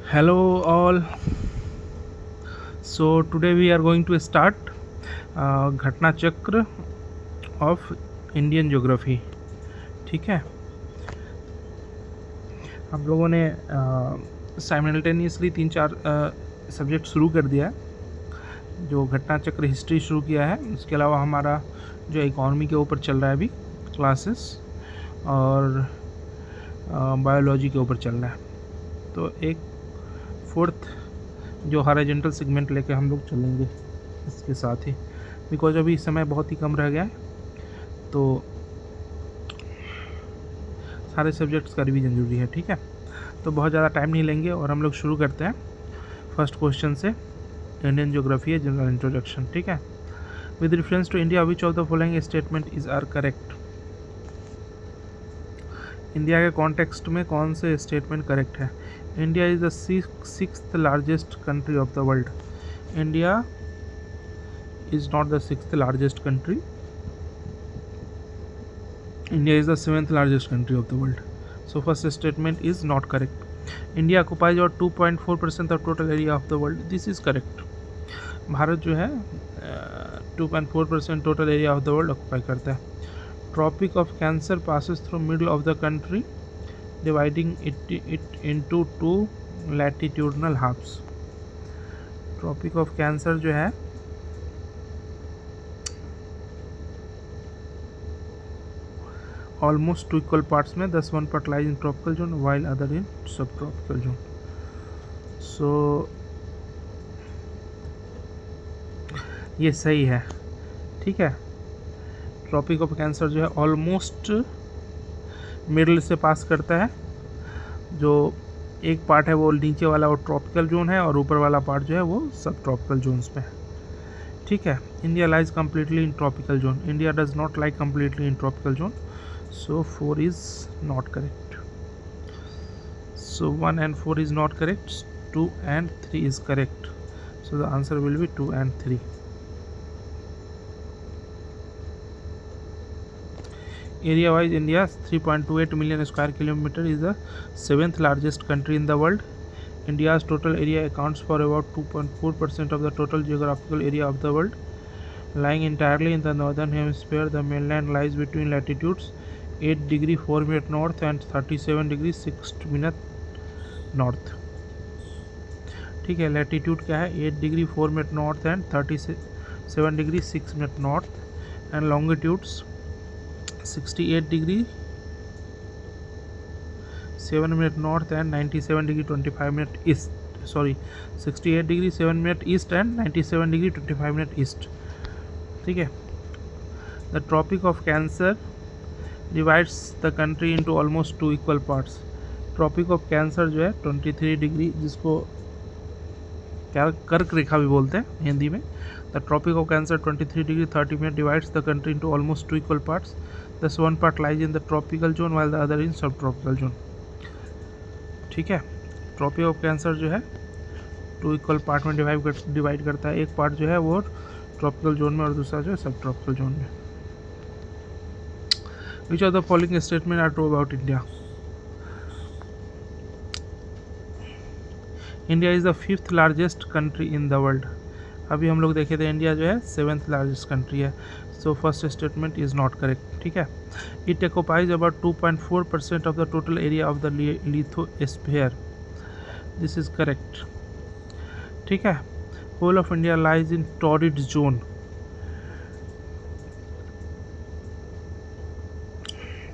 Hello all. So today we are going to start घटना चक्र of Indian geography. ठीक है, हम लोगों ने साइमल्टेनियसली 3-4 सब्जेक्ट शुरू कर दिया है. जो घटना चक्र हिस्ट्री शुरू किया है, उसके अलावा हमारा जो इकॉनमी के ऊपर चल रहा है अभी क्लासेस, और बायोलॉजी के ऊपर चल रहा है. तो एक फोर्थ जो हॉरिजॉन्टल सेगमेंट लेके हम लोग चलेंगे इसके साथ ही, बिकॉज अभी समय बहुत ही कम रह गया है, तो सारे सब्जेक्ट्स का रिवीजन जरूरी है. ठीक है, तो बहुत ज़्यादा टाइम नहीं लेंगे और हम लोग शुरू करते हैं फर्स्ट क्वेश्चन से. इंडियन ज्योग्राफी है, जनरल इंट्रोडक्शन. ठीक है, with reference to India which of the following statement is are correct. India के कॉन्टेक्स्ट में कौन से स्टेटमेंट करेक्ट है? India is the sixth largest country of the world. India is not the sixth largest country. India is the seventh largest country of the world. So first statement is not correct. India occupies और 2.4% of total area of the world. This is correct. Bharat जो है 2.4% total area of the world occupy करता है. Tropic of Cancer passes through middle of the country, dividing it into two latitudinal halves. Tropic of Cancer जो है almost two equal parts में 1 part lies in tropical zone while other in subtropical zone. So ये सही है. ठीक है, tropic of cancer जो है ऑलमोस्ट मिडल से पास करता है. जो एक पार्ट है वो नीचे वाला वो ट्रॉपिकल जोन है, और ऊपर वाला पार्ट जो है वो सब ट्रॉपिकल जोन्स में है. ठीक है, India lies completely in tropical zone. India does not like completely in tropical zone. So 4 is not correct. So 1 and 4 is not correct. 2 and 3 is correct. So the answer will be 2 and 3. Area wise, India 3.28 million square kilometer is the 7th largest country in the world. India's total area accounts for about 2.4% of the total geographical area of the world. Lying entirely in the northern hemisphere, the mainland lies between latitudes 8 degree 4 minute north and 37 degree 6 minute north. ठीक है, latitude क्या है? 8 degree 4 minute north and 37 degree 6 minute north, and longitudes 68 degree 7 minute north and 97 degree 25 minute east. 68 degree 7 minute east and 97 degree 25 minute east. ठीक है, the Tropic of Cancer divides the country into almost 2 equal parts. Tropic of Cancer जो है 23 degree, जिसको क्या कर्क रेखा भी बोलते हैं हिंदी में. The Tropic of Cancer 23 degree 30 minute divides the country into almost 2 equal parts. Thus one part lies in the tropical zone while the other in subtropical zone. ठीक है, ट्रॉपिक ऑफ कैंसर जो है 2 इक्वल पार्ट में divide करता है. एक part जो है वो ट्रॉपिकल जोन में और दूसरा जो है सब ट्रॉपिकल जोन में. Which of the following statement are true about India? India is the 5th largest country in the world. अभी हम लोग देखे थे इंडिया जो है 7th लार्जेस्ट कंट्री है. So first statement is not correct. ठीक है, it occupies about 2.4% of the total area of the lithosphere. This is correct. ठीक है, whole of India lies in torrid zone.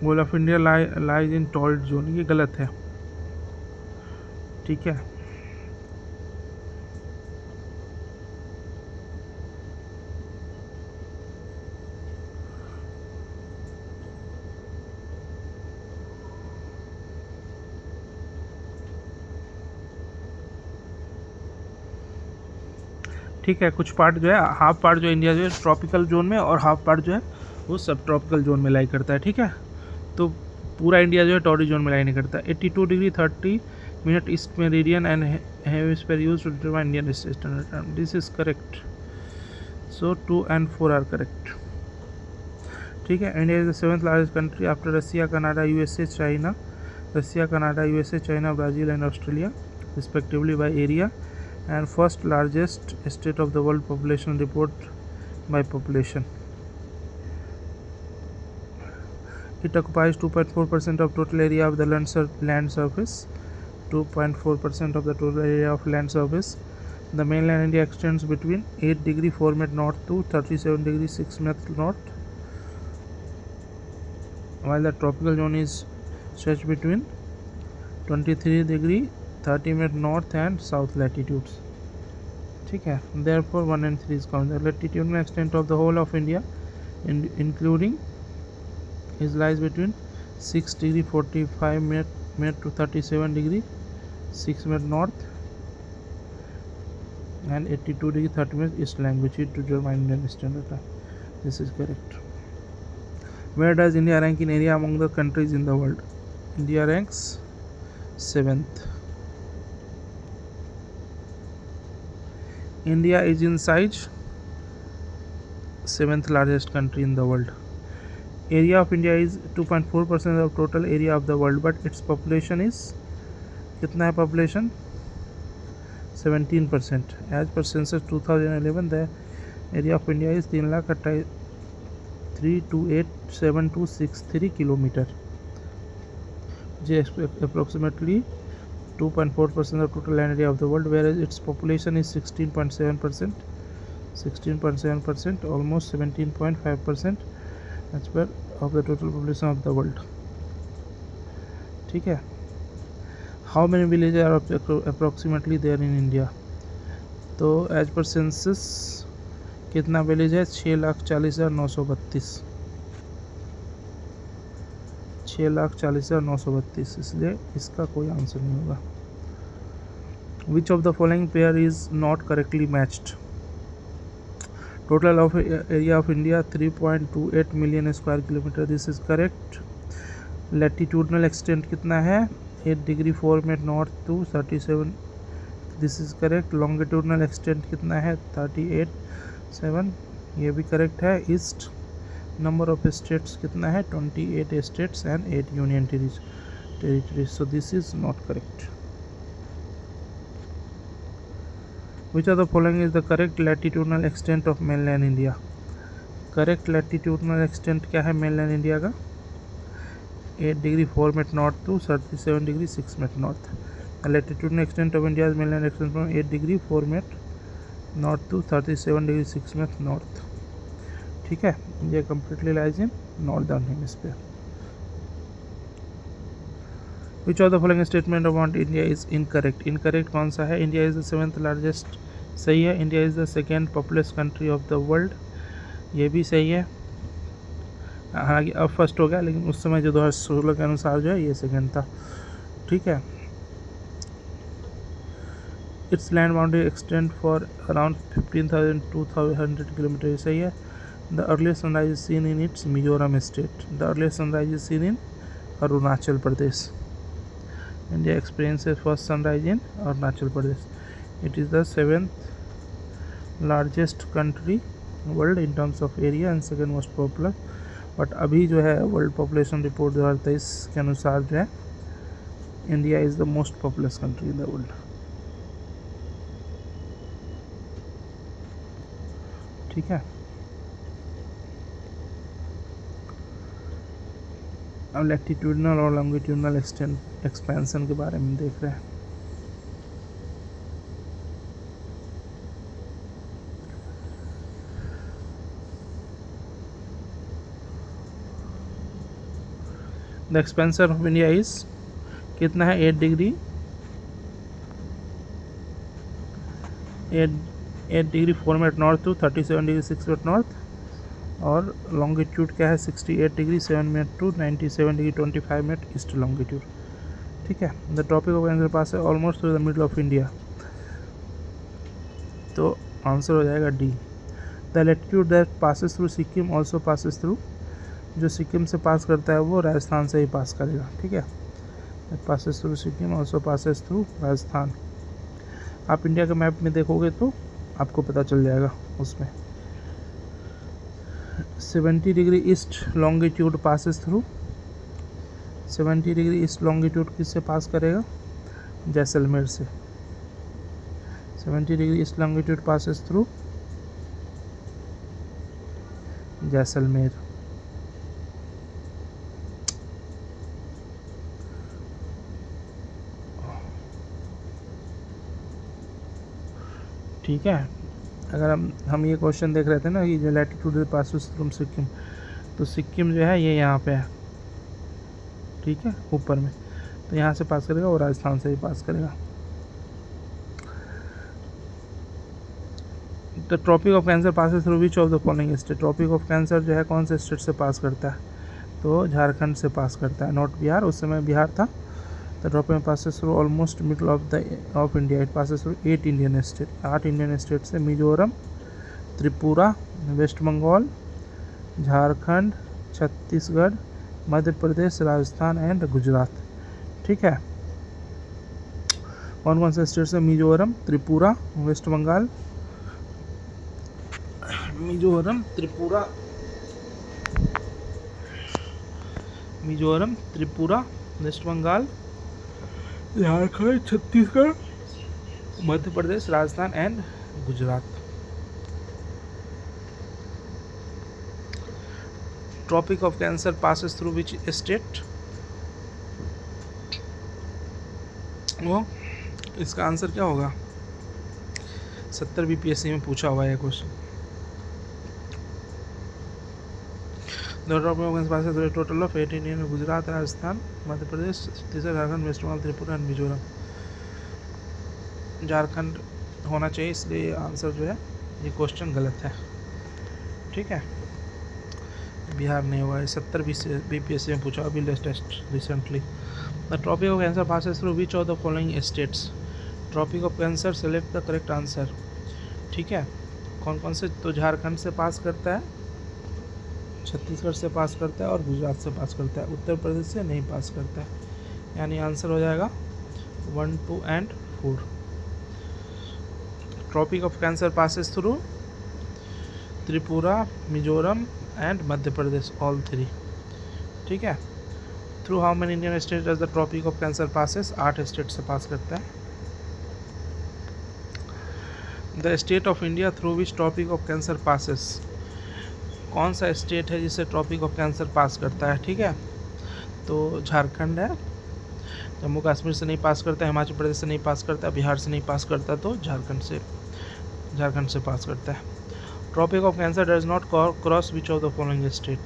Whole of India lies in torrid zone, ये गलत है. ठीक है, ठीक है, कुछ पार्ट जो है हाफ पार्ट जो इंडिया जो है ट्रॉपिकल जोन में और हाफ पार्ट जो है वो सब ट्रॉपिकल जोन में लाई करता है. ठीक है, तो पूरा इंडिया जो है टॉरिड जोन में लाई नहीं करता. 82 degree 30 minute east meridian and hemisphere used to determine Indian standard time. This is correct. So 2 and 4 are correct. ठीक है, India is the 7th largest country after Russia, Canada, USA, China. Russia, Canada, USA, China, Brazil and Australia. respectively by area, and first largest state of the world population report by population. It occupies 2.4% of total area of the land surface. 2.4% of the total area of land surface. The mainland India extends between 8 degree 4 minute north to 37 degree 6 minute north, while the tropical zone is stretched between 23 degree 30 minute north and south latitudes. ठीक है, therefore 1 and 3 is counted. The latitudinal extent of the whole of India, including is lies between 6 degree 45 minute to 37 degree 6 minute north and 82 degree 30 minutes east longitude to German Indian Standard Time. This is correct. Where does India rank in area among the countries in the world? India ranks 7th. India is in size 7th largest country in the world. Area of India is 2.4% of total area of the world, but its population is कितना है population? 17%. As per census 2011, the area of India is 3,28,723 kilometer, which is approximately 2.4% of total land area of the world, whereas its population is 16.7%, almost 17.5% as per of the total population of the world. ठीक है. How many villages are approximately there in India? तो as per census कितना village है? 6,40,932. 6,40,932, इसलिए इसका कोई answer नहीं होगा. Which of the following pair is not correctly matched? Total of area of India 3.28 million square kilometer. This is correct. Latitudinal extent कितना है? 8 degree 4 minute north to 37. This is correct. Longitudinal extent कितना है? 38.7. ये भी correct है. East number of states कितना है? 28 states and 8 union territories. So this is not correct. Which of the following is the correct latitudinal extent of mainland India? Correct latitudinal extent क्या है mainland India का? 8 degree 4 minute north to 37 degree 6 minute north. The latitudinal extent of India's mainland extends from 8 degree 4 minute north to 37 degree 6 minute north. ठीक है, ये completely lies in northern hemisphere. Which of the following statement about India is incorrect? Incorrect कौन सा है? India is the 7th largest. सही है. India is the second populous country of the world. ये भी सही है. हालांकि अब फर्स्ट हो गया, लेकिन उस समय जो 2016 के अनुसार जो है ये सेकंड था. ठीक है. It's land boundary extend for around 15,200 kilometre. सही है. The earliest sunrise is seen in its Mizoram state. The earliest sunrise is seen in Arunachal Pradesh. India experiences first sunrise in Arunachal Pradesh. It is the 7th largest country world in terms of area and second most popular. But अभी जो है world population report 2023 के अनुसार जो है India is the most populous country in the world. ठीक है. अब लैटिट्यूडनल और लॉन्गिट्यूडनल एक्सपेंशन के बारे में देख रहे हैं. The expansion of India is कितना है? 8 degree 4 minute north to 37 degree 6 minute north, और लॉन्गिट्यूड क्या है? 68 degree 7 minute to 97 degree 25 minute east longitude. ठीक है. The topic of answer pass है almost through the middle of India, तो answer हो जाएगा D. The latitude that passes through Sikkim also passes through. जो सिक्किम से पास करता है वो राजस्थान से ही पास करेगा. ठीक है. Passes through Sikkim also passes through Rajasthan. आप इंडिया के मैप में देखोगे तो आपको पता चल जाएगा. उसमें 70 degree east longitude passes through. 70 degree east longitude किससे पास करेगा? जैसलमेर से 70 degree east longitude passes through Jaisalmer. ठीक है, अगर हम ये क्वेश्चन देख रहे थे ना कि जो लैटिट्यूड पासेस थ्रू सिक्किम, तो सिक्किम जो है ये यहाँ पे है, ठीक है, ऊपर में, तो यहाँ से पास करेगा और राजस्थान से भी पास करेगा। The tropic of cancer passes through which of the following state, tropic of cancer जो है कौन से स्टेट से पास करता है, तो झारखंड से पास करता है, नॉट बिहार, उस समय बिहार था। The tropic passes through almost middle of India, it passes through 8 Indian state, 8 Indian state से, मिजोरम, त्रिपुरा, वेस्ट बंगाल, झारखंड, छत्तीसगढ़, मध्य प्रदेश, राजस्थान एंड गुजरात। ठीक है, कौन कौन से स्टेट से, Mizoram, Tripura, West Bengal, Mizoram, Tripura, West Bengal, Jharkhand, Chhattisgarh, Madhya Pradesh, Rajasthan and Gujarat. Tropic of cancer passes through which state, वो इसका आंसर क्या होगा, 70 बीपीएससी में पूछा हुआ है question. Total of 8 Indian, Gujarat, Rajasthan, Madhya Pradesh, Chhattisgarh, Jharkhand, West Bengal, Tripura and Mizoram. Jharkhand होना चाहिए, इसलिए आंसर जो है ये क्वेश्चन गलत है। ठीक है, बिहार नहीं हुआ है, 70 बीपीएससी में पूछा अभी latest recently. The tropic of cancer passes through which of the following states, tropic of cancer select the correct answer. ठीक है, कौन कौन से, तो झारखंड से पास करता है, छत्तीसगढ़ से पास करता है और गुजरात से पास करता है, उत्तर प्रदेश से नहीं पास करता है, यानी आंसर हो जाएगा 1, 2 and 4। Tropic of cancer passes through Tripura, Mizoram and Madhya Pradesh, all 3। ठीक है, through how many Indian state does the tropic of cancer passes, 8 state से पास करता है। The state of India through which tropic of cancer passes, कौन सा state है जिससे tropic of cancer pass करता है। ठीक है, तो झारखंड है, जम्मू कश्मीर से नहीं पास करता, हिमाचल प्रदेश से नहीं पास करता, बिहार से नहीं पास करता, तो झारखंड से पास करता है। Tropic of cancer does not cross which of the following state,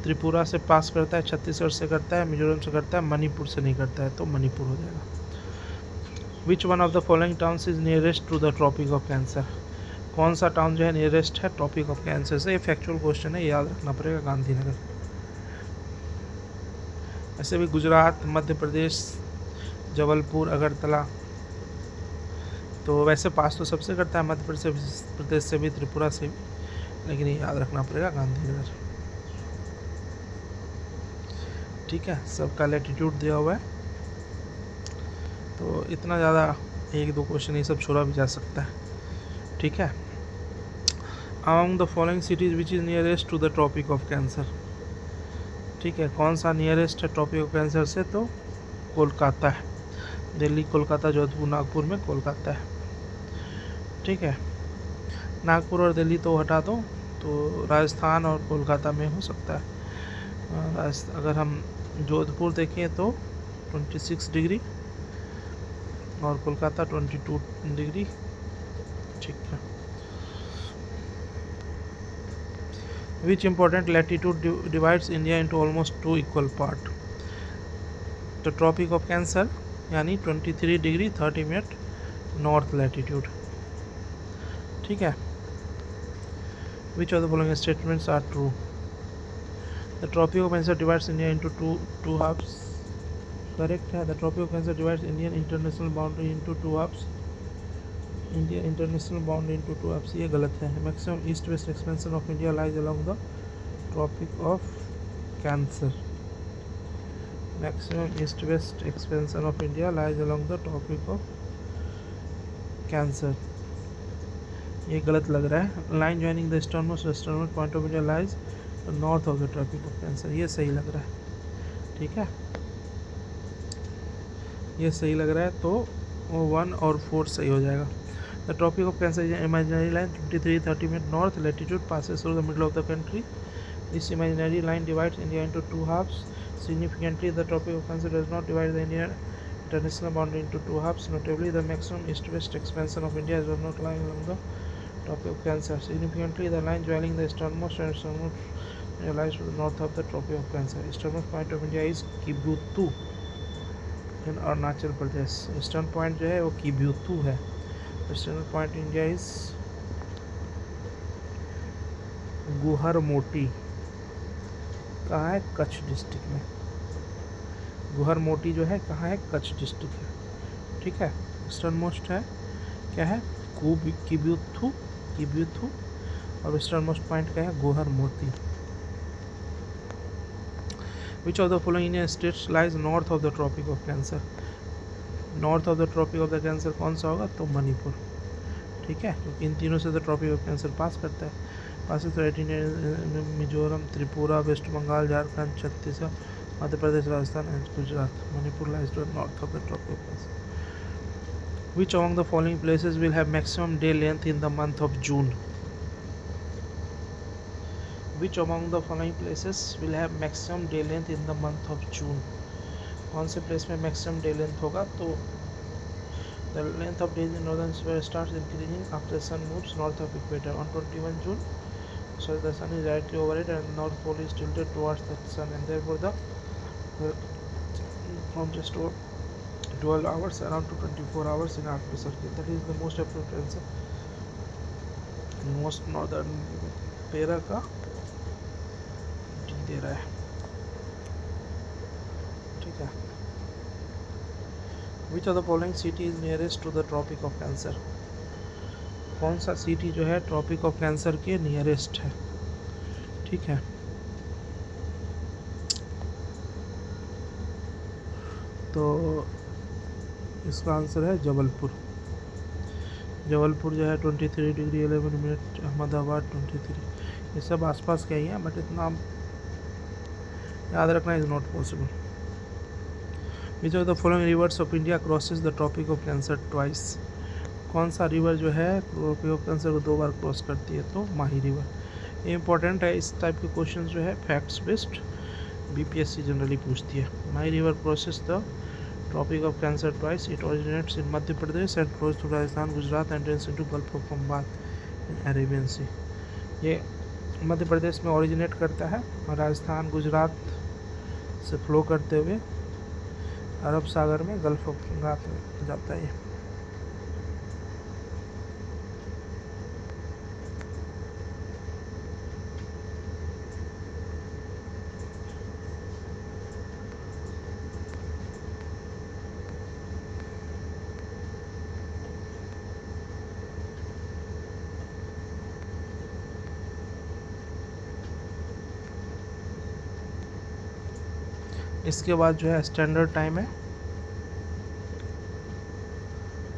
Tripura से पास करता है, छत्तीसगढ़ से करता है, मिजोरम से करता है, मणिपुर से नहीं करता है, तो मणिपुर हो जाएगा। Which one of the following towns is nearest to the tropic of cancer, कौन सा टाउन जो है नियरेस्ट है ट्रॉपिक ऑफ कैंसर से, ये फैक्चुअल क्वेश्चन है, याद रखना पड़ेगा, गांधीनगर। ऐसे भी गुजरात, मध्य प्रदेश, जबलपुर, अगरतला, तो वैसे पास तो सबसे करता है, मध्य प्रदेश से भी, त्रिपुरा से भी, लेकिन ये याद रखना पड़ेगा, गांधीनगर। ठीक है, सबका लैटिट्यूड दिया हुआ है, तो इतना ज़्यादा 1-2 क्वेश्चन ये सब छोड़ा भी जा सकता है। ठीक है, among the following cities which is nearest to the tropic of cancer. ठीक है, कौन सा नियरेस्ट है ट्रॉपिक ऑफ कैंसर से, तो कोलकाता है, दिल्ली, कोलकाता, जोधपुर, नागपुर में कोलकाता है। ठीक है, नागपुर और दिल्ली तो हटा दो, तो राजस्थान और कोलकाता में हो सकता है। अगर हम जोधपुर देखें तो 26 डिग्री और कोलकाता 22 डिग्री। ठीक है, which important latitude divides India into almost 2 equal part, तो ट्रॉपिक ऑफ कैंसर यानी 23 डिग्री 30 मिनट नॉर्थ लैटिट्यूड। ठीक है, which of the following statements are true, the tropic of cancer divides India into two halves, correct है। The tropic of cancer divides Indian international boundary into 2 halves, India international boundary into 2 halves, ये गलत है। Maximum east west expansion of India lies along the tropic of cancer, maximum east west expansion of India lies along the tropic of cancer, ये गलत लग रहा है। Line joining the eastern most western point of India lies north of the tropic of cancer, ये सही लग रहा है। ठीक है, ये सही लग रहा है, तो वो 1 और 4 सही हो जाएगा। The tropic of cancer is imaginary line 23-30 minute north latitude passes through the middle of the country. This imaginary line divides India into two halves. Significantly, the Tropic of Cancer does not divide the Indian international boundary into two halves. Notably, the maximum east-west expansion of India does not lie along the Tropic of Cancer. Significantly, the line joining the easternmost and southernmost lies to the north of the Tropic of Cancer. Easternmost point of India is Kibuttu in Arunachal Pradesh. Eastern point जो है वो Kibuttu है. Western point India is गुहरमोटी. कहाँ है? Kutch district में. गुहरमोटी जो है कहाँ है? कच्छ डिस्ट्रिक्ट है. ठीक है. ईस्टर्न मोस्ट है क्या है? किब्यूथू और वेस्टर्न मोस्ट पॉइंट क्या है? गुहरमोती. Which of the following Indian states lies north of the tropic of cancer? North of the tropic of the cancer कौन सा होगा? तो मणिपुर. ठीक है, क्योंकि इन तीनों से तो ट्रॉपिक ऑफ कैंसर पास करता है. Pass Mizoram, Tripura, West Bengal, Jharkhand, Chhattisgarh, Madhya Pradesh, Rajasthan and Gujarat. Manipur lies to north of the tropic of cancer. Which among the following places will have maximum day length in the month of June? Which among the following places will have maximum day length in the month of June? कौन से place में maximum day length होगा? तो the length of days in northern hemisphere starts increasing after the sun moves north of equator. On 21 June, so the sun is directly over it and north pole is tilted towards the sun, and therefore the from just 12 hours around to 24 hours in arctic circle. That is the most appropriate answer. Most northern पेरा का दे रहा है. ठीक है. Which of the following city is nearest to the tropic of cancer? कौन सा city जो है ट्रॉपिक ऑफ कैंसर के नियरेस्ट है? ठीक है. तो इसका आंसर है जबलपुर. जबलपुर जो है 23 डिग्री 11 मिनट, अहमदाबाद 23. ये सब आसपास के ही हैं, बट इतना याद रखना is not possible. Which of the following rivers of India crosses the tropic of cancer twice? कौन सा रिवर जो है ट्रॉपिक ऑफ कैंसर को 2 बार क्रॉस करती है? तो माही रिवर. ये इंपॉर्टेंट है. इस टाइप के क्वेश्चन जो है फैक्ट्स बेस्ड बीपीएससी जनरली पूछती है. Mahi river crosses the tropic of cancer twice. It originates in Madhya Pradesh and flows through Rajasthan, Gujarat and drains into gulf of Bengal in Arabian sea. ये मध्य प्रदेश में ओरिजिनेट करता है और राजस्थान, गुजरात से फ्लो करते हुए अरब सागर में गल्फ ऑफ बंगाल में जाता है. इसके बाद जो है स्टैंडर्ड टाइम है,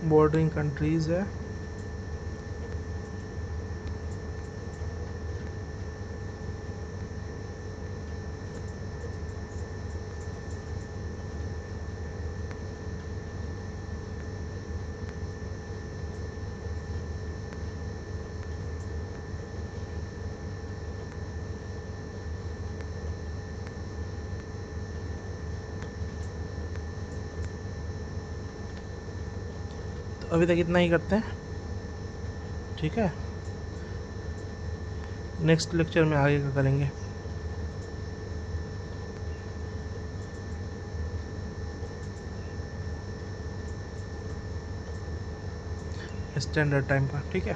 बॉर्डरिंग कंट्रीज है, अभी तक इतना ही करते हैं. ठीक है, नेक्स्ट लेक्चर में आगे का करेंगे. स्टैंडर्ड टाइम का. ठीक है.